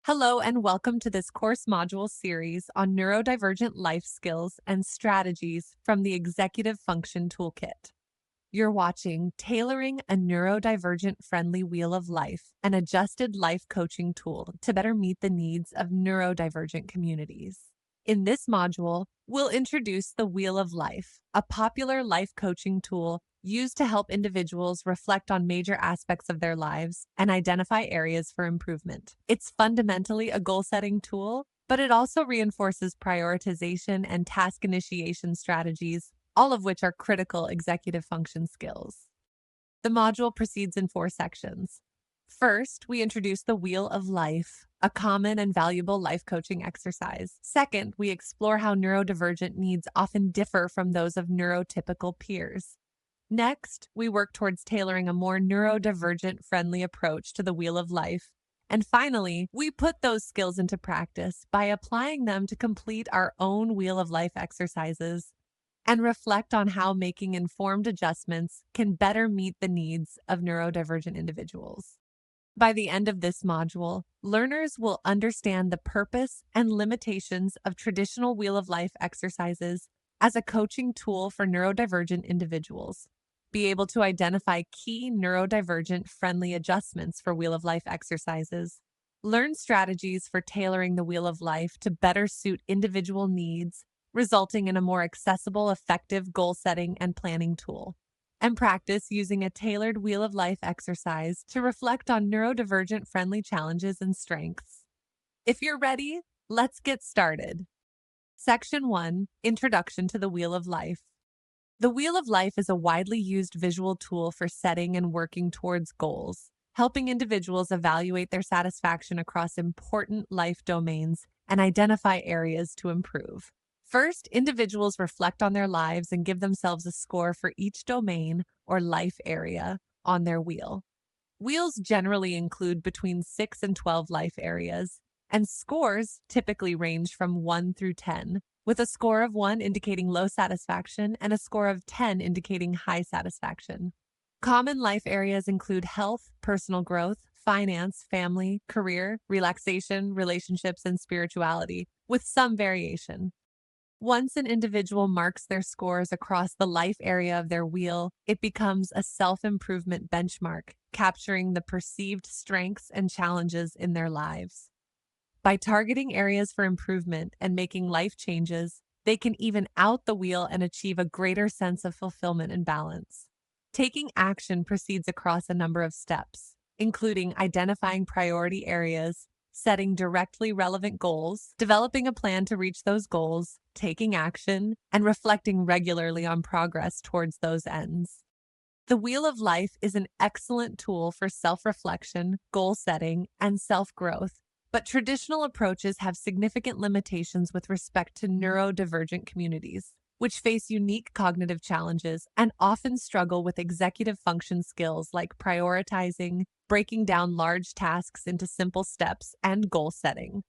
Hello, and welcome to this course module series on neurodivergent life skills and strategies from the Executive Function Toolkit. You're watching Tailoring a Neurodivergent-Friendly Wheel of Life, an adjusted life coaching tool to better meet the needs of neurodivergent communities. In this module, we'll introduce the Wheel of Life, a popular life coaching tool used to help individuals reflect on major aspects of their lives and identify areas for improvement. It's fundamentally a goal-setting tool, but it also reinforces prioritization and task initiation strategies, all of which are critical executive function skills. The module proceeds in 4 sections. First, we introduce the Wheel of Life, a common and valuable life coaching exercise. Second, we explore how neurodivergent needs often differ from those of neurotypical peers. Next, we work towards tailoring a more neurodivergent-friendly approach to the Wheel of Life. And finally, we put those skills into practice by applying them to complete our own Wheel of Life exercises and reflect on how making informed adjustments can better meet the needs of neurodivergent individuals. By the end of this module, learners will understand the purpose and limitations of traditional Wheel of Life exercises as a coaching tool for neurodivergent individuals, be able to identify key neurodivergent-friendly adjustments for Wheel of Life exercises, learn strategies for tailoring the Wheel of Life to better suit individual needs, resulting in a more accessible, effective goal setting and planning tool, and practice using a tailored Wheel of Life exercise to reflect on neurodivergent-friendly challenges and strengths. If you're ready, let's get started. Section 1, Introduction to the Wheel of Life. The Wheel of Life is a widely used visual tool for setting and working towards goals, helping individuals evaluate their satisfaction across important life domains and identify areas to improve. First, individuals reflect on their lives and give themselves a score for each domain or life area on their wheel. Wheels generally include between 6 and 12 life areas, and scores typically range from 1 through 10, with a score of 1 indicating low satisfaction and a score of 10 indicating high satisfaction. Common life areas include health, personal growth, finance, family, career, relaxation, relationships, and spirituality, with some variation. Once an individual marks their scores across the life area of their wheel, it becomes a self-improvement benchmark, capturing the perceived strengths and challenges in their lives. By targeting areas for improvement and making life changes, they can even out the wheel and achieve a greater sense of fulfillment and balance. Taking action proceeds across a number of steps, including identifying priority areas, setting directly relevant goals, developing a plan to reach those goals, taking action, and reflecting regularly on progress towards those ends. The Wheel of Life is an excellent tool for self-reflection, goal setting, and self-growth, but traditional approaches have significant limitations with respect to neurodivergent communities, which face unique cognitive challenges and often struggle with executive function skills like prioritizing, breaking down large tasks into simple steps, and goal setting.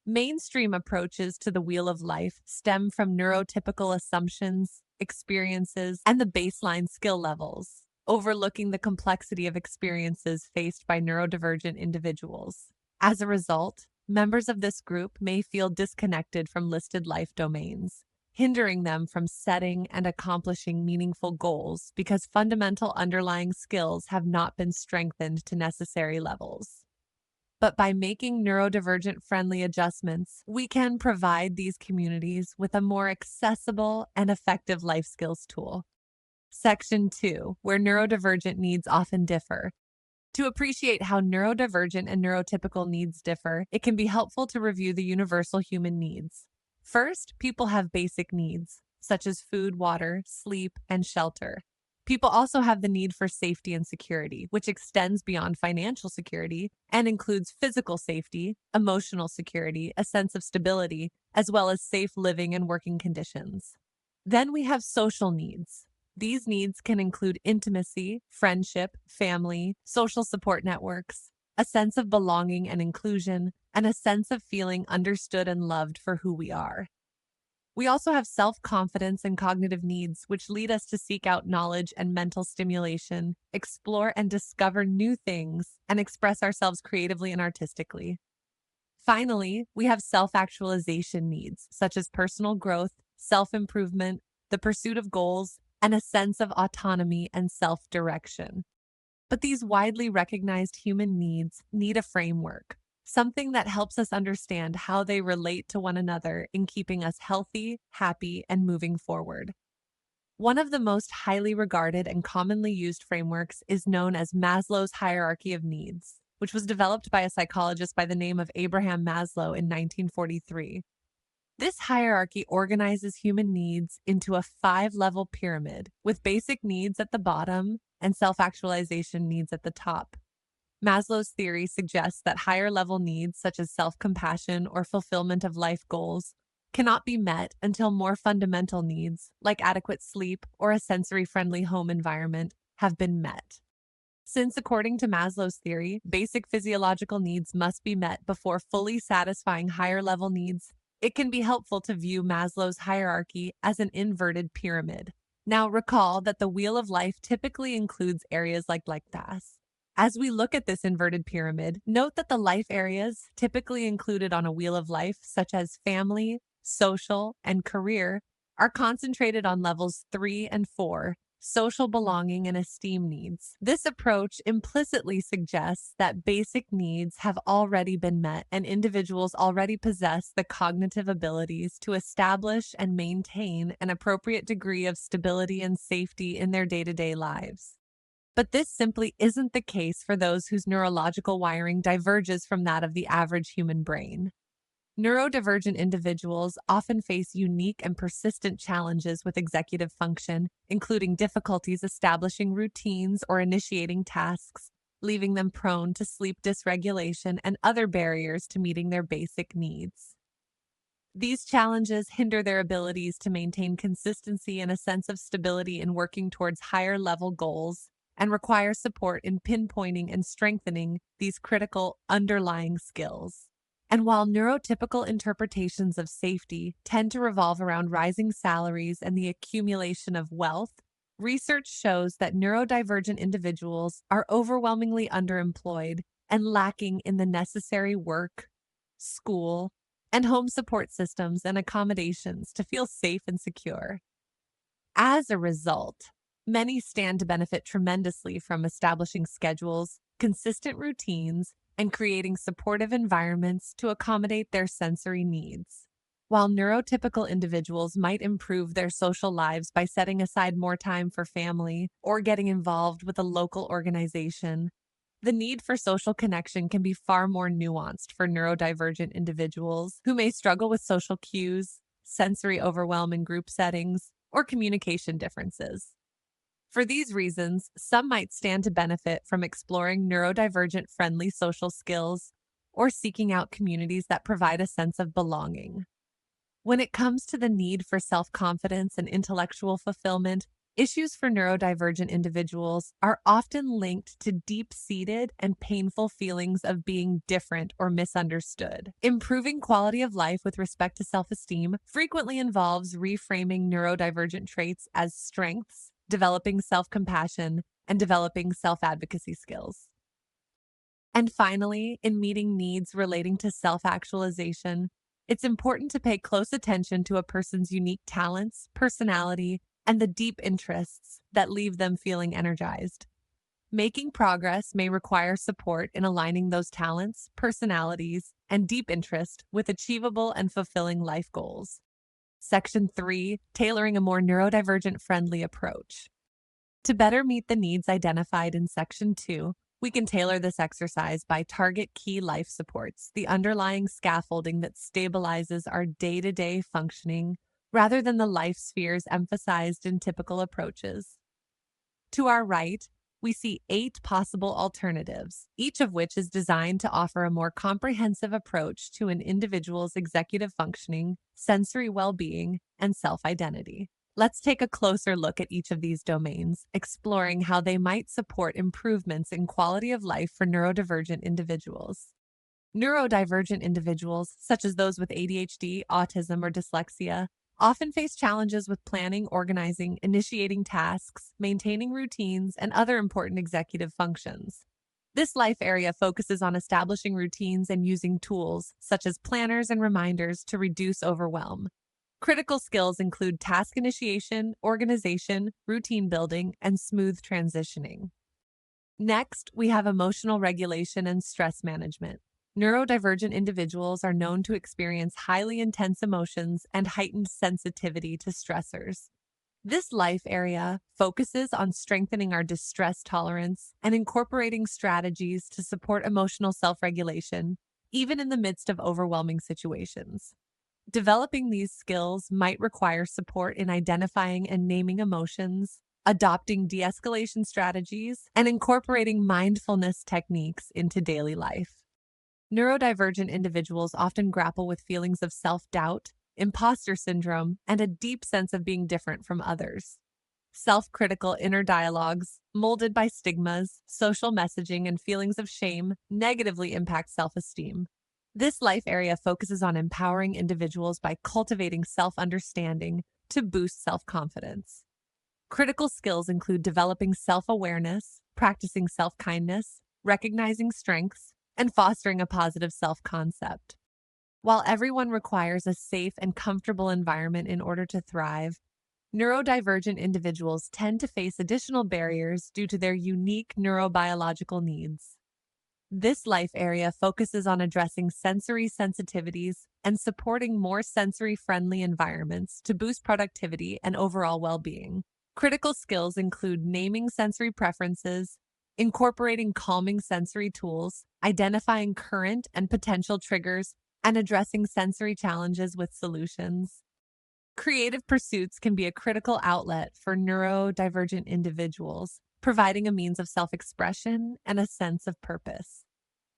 Mainstream approaches to the Wheel of Life stem from neurotypical assumptions, experiences, and the baseline skill levels, overlooking the complexity of experiences faced by neurodivergent individuals. As a result, members of this group may feel disconnected from listed life domains, hindering them from setting and accomplishing meaningful goals because fundamental underlying skills have not been strengthened to necessary levels. But by making neurodivergent-friendly adjustments, we can provide these communities with a more accessible and effective life skills tool. Section 2, where neurodivergent needs often differ. To appreciate how neurodivergent and neurotypical needs differ, it can be helpful to review the universal human needs. First, people have basic needs, such as food, water, sleep, and shelter. People also have the need for safety and security, which extends beyond financial security and includes physical safety, emotional security, a sense of stability, as well as safe living and working conditions. Then we have social needs. These needs can include intimacy, friendship, family, social support networks, a sense of belonging and inclusion, and a sense of feeling understood and loved for who we are. We also have self-confidence and cognitive needs, which lead us to seek out knowledge and mental stimulation, explore and discover new things, and express ourselves creatively and artistically. Finally, we have self-actualization needs, such as personal growth, self-improvement, the pursuit of goals, and a sense of autonomy and self-direction. But these widely recognized human needs need a framework, something that helps us understand how they relate to one another in keeping us healthy, happy, and moving forward. One of the most highly regarded and commonly used frameworks is known as Maslow's hierarchy of needs, which was developed by a psychologist by the name of Abraham Maslow in 1943. This hierarchy organizes human needs into a five-level pyramid, with basic needs at the bottom and self-actualization needs at the top. Maslow's theory suggests that higher level needs, such as self compassion or fulfillment of life goals, cannot be met until more fundamental needs, like adequate sleep or a sensory friendly home environment, have been met. Since, according to Maslow's theory, basic physiological needs must be met before fully satisfying higher level needs, it can be helpful to view Maslow's hierarchy as an inverted pyramid. Now, recall that the wheel of life typically includes areas like this. As we look at this inverted pyramid, note that the life areas typically included on a wheel of life, such as family, social, and career, are concentrated on levels 3 and 4, social belonging and esteem needs. This approach implicitly suggests that basic needs have already been met and individuals already possess the cognitive abilities to establish and maintain an appropriate degree of stability and safety in their day-to-day lives. But this simply isn't the case for those whose neurological wiring diverges from that of the average human brain. Neurodivergent individuals often face unique and persistent challenges with executive function, including difficulties establishing routines or initiating tasks, leaving them prone to sleep dysregulation and other barriers to meeting their basic needs. These challenges hinder their abilities to maintain consistency and a sense of stability in working towards higher level goals and require support in pinpointing and strengthening these critical underlying skills. And while neurotypical interpretations of safety tend to revolve around rising salaries and the accumulation of wealth, research shows that neurodivergent individuals are overwhelmingly underemployed and lacking in the necessary work, school, and home support systems and accommodations to feel safe and secure. As a result, many stand to benefit tremendously from establishing schedules, consistent routines, and creating supportive environments to accommodate their sensory needs. While neurotypical individuals might improve their social lives by setting aside more time for family or getting involved with a local organization, the need for social connection can be far more nuanced for neurodivergent individuals who may struggle with social cues, sensory overwhelm in group settings, or communication differences. For these reasons, some might stand to benefit from exploring neurodivergent-friendly social skills or seeking out communities that provide a sense of belonging. When it comes to the need for self-confidence and intellectual fulfillment, issues for neurodivergent individuals are often linked to deep-seated and painful feelings of being different or misunderstood. Improving quality of life with respect to self-esteem frequently involves reframing neurodivergent traits as strengths, developing self-compassion, and developing self-advocacy skills. And finally, in meeting needs relating to self-actualization, it's important to pay close attention to a person's unique talents, personality, and the deep interests that leave them feeling energized. Making progress may require support in aligning those talents, personalities, and deep interest with achievable and fulfilling life goals. Section 3, Tailoring a more neurodivergent-friendly approach. To better meet the needs identified in Section 2, we can tailor this exercise by target key life supports, the underlying scaffolding that stabilizes our day-to-day functioning rather than the life spheres emphasized in typical approaches. To our right, we see 8 possible alternatives, each of which is designed to offer a more comprehensive approach to an individual's executive functioning, sensory well-being, and self-identity. Let's take a closer look at each of these domains, exploring how they might support improvements in quality of life for neurodivergent individuals. Neurodivergent individuals, such as those with ADHD, autism, or dyslexia, often face challenges with planning, organizing, initiating tasks, maintaining routines, and other important executive functions. This life area focuses on establishing routines and using tools, such as planners and reminders, to reduce overwhelm. Critical skills include task initiation, organization, routine building, and smooth transitioning. Next, we have emotional regulation and stress management. Neurodivergent individuals are known to experience highly intense emotions and heightened sensitivity to stressors. This life area focuses on strengthening our distress tolerance and incorporating strategies to support emotional self regulation, even in the midst of overwhelming situations. Developing these skills might require support in identifying and naming emotions, adopting de escalation strategies, and incorporating mindfulness techniques into daily life. Neurodivergent individuals often grapple with feelings of self doubt, imposter syndrome, and a deep sense of being different from others. Self critical inner dialogues, molded by stigmas, social messaging, and feelings of shame, negatively impact self esteem. This life area focuses on empowering individuals by cultivating self understanding to boost self confidence. Critical skills include developing self awareness, practicing self kindness, recognizing strengths, and fostering a positive self concept. While everyone requires a safe and comfortable environment in order to thrive, neurodivergent individuals tend to face additional barriers due to their unique neurobiological needs. This life area focuses on addressing sensory sensitivities and supporting more sensory friendly environments to boost productivity and overall well being. Critical skills include naming sensory preferences, incorporating calming sensory tools, identifying current and potential triggers, and addressing sensory challenges with solutions. Creative pursuits can be a critical outlet for neurodivergent individuals, providing a means of self expression and a sense of purpose.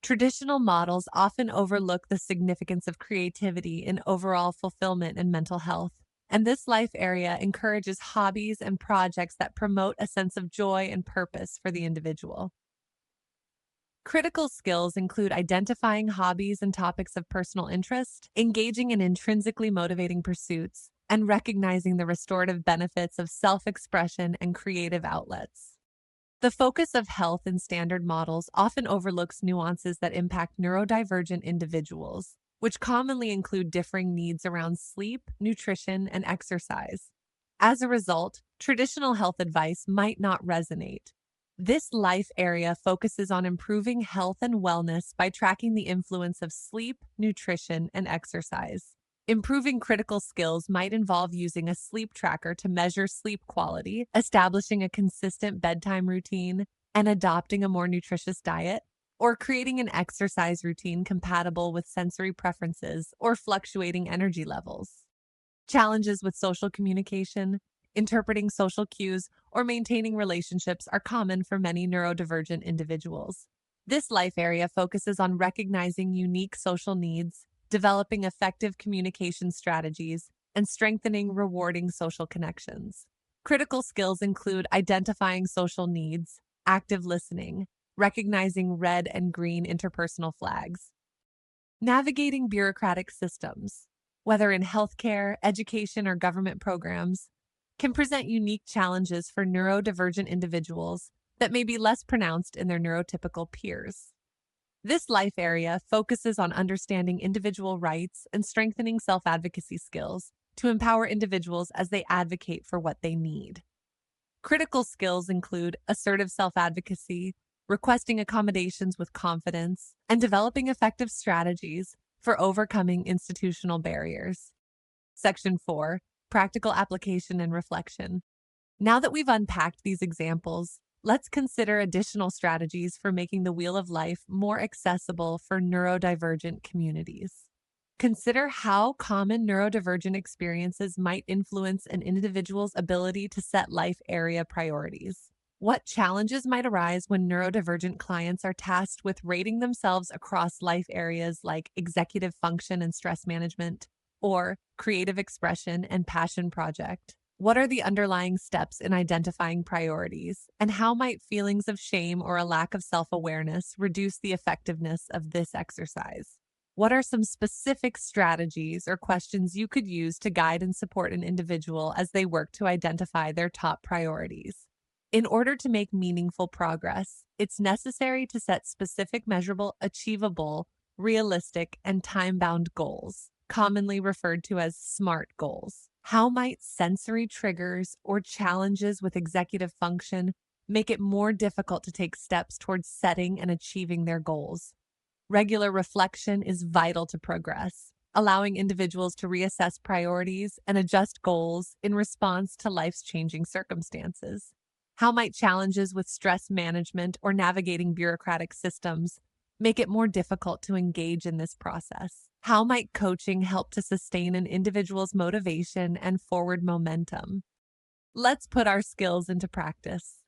Traditional models often overlook the significance of creativity in overall fulfillment and mental health, and this life area encourages hobbies and projects that promote a sense of joy and purpose for the individual. Critical skills include identifying hobbies and topics of personal interest, engaging in intrinsically motivating pursuits, and recognizing the restorative benefits of self expression and creative outlets. The focus of health in standard models often overlooks nuances that impact neurodivergent individuals, which commonly include differing needs around sleep, nutrition, and exercise. As a result, traditional health advice might not resonate. This life area focuses on improving health and wellness by tracking the influence of sleep, nutrition, and exercise. Improving critical skills might involve using a sleep tracker to measure sleep quality, establishing a consistent bedtime routine, and adopting a more nutritious diet, or creating an exercise routine compatible with sensory preferences or fluctuating energy levels. Challenges with social communication, interpreting social cues, or maintaining relationships are common for many neurodivergent individuals. This life area focuses on recognizing unique social needs, developing effective communication strategies, and strengthening rewarding social connections. Critical skills include identifying social needs, active listening, recognizing red and green interpersonal flags, navigating bureaucratic systems, whether in healthcare, education, or government programs, can present unique challenges for neurodivergent individuals that may be less pronounced in their neurotypical peers. This life area focuses on understanding individual rights and strengthening self advocacy skills to empower individuals as they advocate for what they need. Critical skills include assertive self advocacy, requesting accommodations with confidence, and developing effective strategies for overcoming institutional barriers. Section 4, Practical Application and Reflection. Now that we've unpacked these examples, let's consider additional strategies for making the wheel of life more accessible for neurodivergent communities. Consider how common neurodivergent experiences might influence an individual's ability to set life area priorities. What challenges might arise when neurodivergent clients are tasked with rating themselves across life areas like executive function and stress management, or creative expression and passion project? What are the underlying steps in identifying priorities, and how might feelings of shame or a lack of self awareness reduce the effectiveness of this exercise? What are some specific strategies or questions you could use to guide and support an individual as they work to identify their top priorities? In order to make meaningful progress, it's necessary to set specific, measurable, achievable, realistic, and time bound goals, commonly referred to as SMART goals. How might sensory triggers or challenges with executive function make it more difficult to take steps towards setting and achieving their goals? Regular reflection is vital to progress, allowing individuals to reassess priorities and adjust goals in response to life's changing circumstances. How might challenges with stress management or navigating bureaucratic systems make it more difficult to engage in this process? How might coaching help to sustain an individual's motivation and forward momentum? Let's put our skills into practice.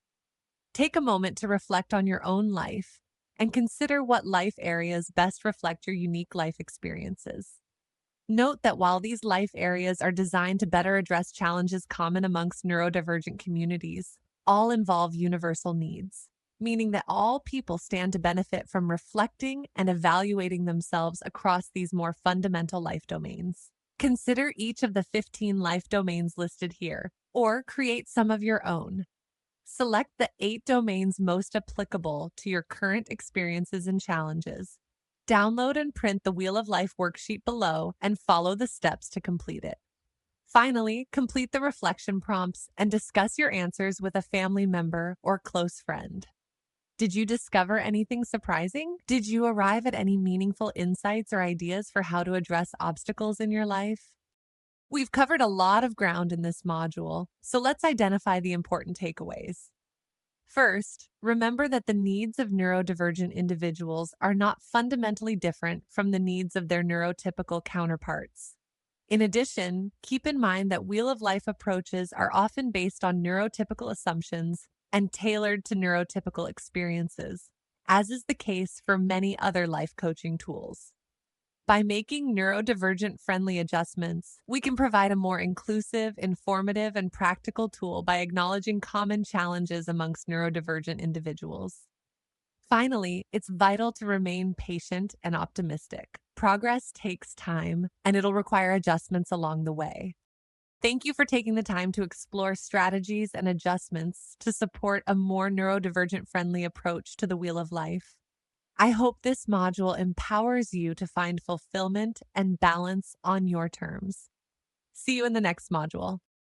Take a moment to reflect on your own life and consider what life areas best reflect your unique life experiences. Note that while these life areas are designed to better address challenges common amongst neurodivergent communities, all involve universal needs, meaning that all people stand to benefit from reflecting and evaluating themselves across these more fundamental life domains. Consider each of the 15 life domains listed here, or create some of your own. Select the 8 domains most applicable to your current experiences and challenges. Download and print the Wheel of Life worksheet below and follow the steps to complete it. Finally, complete the reflection prompts and discuss your answers with a family member or close friend. Did you discover anything surprising? Did you arrive at any meaningful insights or ideas for how to address obstacles in your life? We've covered a lot of ground in this module, so let's identify the important takeaways. First, remember that the needs of neurodivergent individuals are not fundamentally different from the needs of their neurotypical counterparts. In addition, keep in mind that Wheel of Life approaches are often based on neurotypical assumptions and tailored to neurotypical experiences, as is the case for many other life coaching tools. By making neurodivergent-friendly adjustments, we can provide a more inclusive, informative, and practical tool by acknowledging common challenges amongst neurodivergent individuals. Finally, it's vital to remain patient and optimistic. Progress takes time, and it'll require adjustments along the way. Thank you for taking the time to explore strategies and adjustments to support a more neurodivergent-friendly approach to the Wheel of Life. I hope this module empowers you to find fulfillment and balance on your terms. See you in the next module.